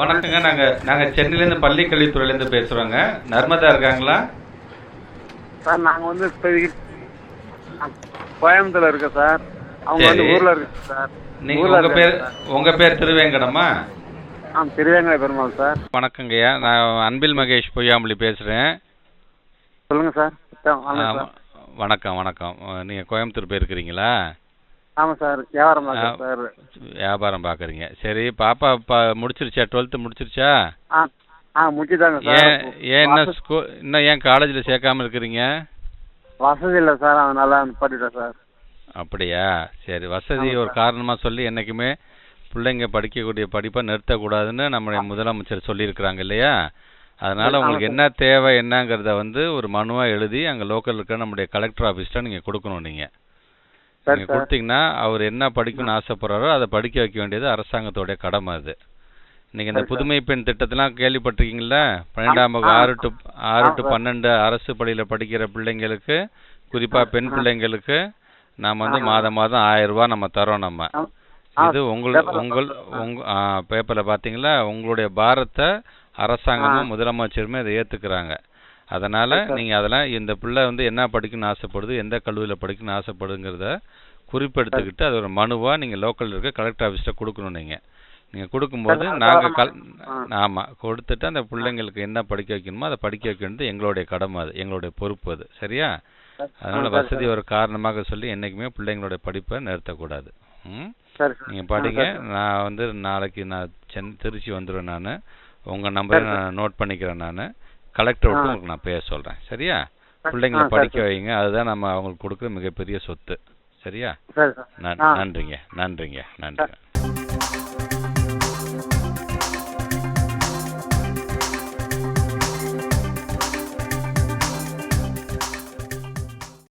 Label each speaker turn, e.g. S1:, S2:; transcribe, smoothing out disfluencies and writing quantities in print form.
S1: வணக்கங்க. நாங்கள் சென்னையிலேருந்து பள்ளி கல்வித்துறையிலேருந்து பேசுகிறோங்க. நர்மதா இருக்காங்களா?
S2: சார் நாங்கள் வந்து இப்போதைக்கு கோயம்புத்தூர்ல இருக்கோம் சார். அவங்க வந்து
S1: சரி.
S2: ஊரில் இருக்கு சார்.
S1: உங்கள் பேர் திருவேங்கடமா?
S2: திருவேங்கட பெருமாள் சார்.
S1: வணக்கங்கய்யா. நான் அன்பில் மகேஷ் பொய்யாமொழி பேசுகிறேன்.
S2: சொல்லுங்கள் சார். வாங்க சார்.
S1: வணக்கம். நீங்கள் கோயம்புத்தூர் போயிருக்கிறீங்களா?
S2: ஆமாம் சார். வியாபாரம் பார்க்குறேன் சார்.
S1: வியாபாரம் பார்க்குறீங்க. சரி, பாப்பா முடிச்சிருச்சா? 12th முடிச்சிருச்சா?
S2: முடிச்சுதாங்க சார்.
S1: ஏன் இன்னும் ஏன் காலேஜில் சேர்க்காம இருக்கிறீங்க?
S2: வசதி இல்லை சார், அதனால நிப்பாட்டிட்டேன் சார்.
S1: அப்படியா? சரி, வசதி ஒரு காரணமாக சொல்லி என்றைக்குமே பிள்ளைங்க படிக்கக்கூடிய படிப்பை நிறுத்தக்கூடாதுன்னு நம்முடைய முதலமைச்சர் சொல்லியிருக்கிறாங்க இல்லையா? அதனால் உங்களுக்கு என்ன தேவை என்னங்கிறத வந்து ஒரு மனுவாக எழுதி அங்கே லோக்கல் இருக்கிற நம்முடைய கலெக்டர் ஆஃபீஸ்ட்டாக நீங்கள் கொடுக்கணும். நீங்கள் கொடுத்தீங்கன்னா அவர் என்ன படிக்கணும்னு ஆசைப்படுறாரோ அதை படிக்க வைக்க வேண்டியது அரசாங்கத்தோடைய கடமை. அது நீங்கள் இந்த புதுமை பெண் திட்டத்தெல்லாம் கேள்விப்பட்டிருக்கீங்களா? 12ஆம் வகுப்பு 6 to 12 அரசு பள்ளியில் படிக்கிற பிள்ளைங்களுக்கு, குறிப்பாக பெண் பிள்ளைங்களுக்கு நாம் வந்து மாதம் 1000 ரூபா நம்ம தரோம். நம்ம இது உங்கள் பேப்பரில் பார்த்தீங்களா? உங்களுடைய பாரத்தை அரசாங்கமும் முதலமைச்சருமே அதை ஏற்றுக்கிறாங்க. அதனால் நீங்கள் அதெல்லாம் இந்த பிள்ளை வந்து என்ன படிக்கணும்னு ஆசைப்படுது, எந்த கல்லூரியில் படிக்கணும்னு ஆசைப்படுங்கிறத குறிப்பெடுத்துக்கிட்டு அது ஒரு மனுவாக நீங்கள் லோக்கலில் இருக்க கலெக்டர் ஆஃபீஸில் கொடுக்கணும். நீங்கள் கொடுக்கும்போது நாங்கள் ஆமாம் கொடுத்துட்டு அந்த பிள்ளைங்களுக்கு என்ன படிக்க வைக்கணுமோ அதை படிக்க வைக்க வேண்டியது எங்களுடைய கடமை. அது எங்களுடைய பொறுப்பு. அது சரியா? அதனால் வசதி ஒரு காரணமாக சொல்லி என்றைக்குமே பிள்ளைங்களுடைய படிப்பை நிறுத்தக்கூடாது. நீங்கள் படிங்க. நான் வந்து நாளைக்கு திருச்சி வந்துடுவேன். நான் உங்கள் நம்பரை நான் நோட் பண்ணிக்கிறேன். நான் கலெக்டர் விட்டு உங்களுக்கு நான் பேச சொல்கிறேன். சரியா? பிள்ளைங்களை படிக்க வைங்க. அதுதான் நம்ம அவங்களுக்கு கொடுக்குற மிகப்பெரிய சொத்து. சரியா? நன்றிங்க.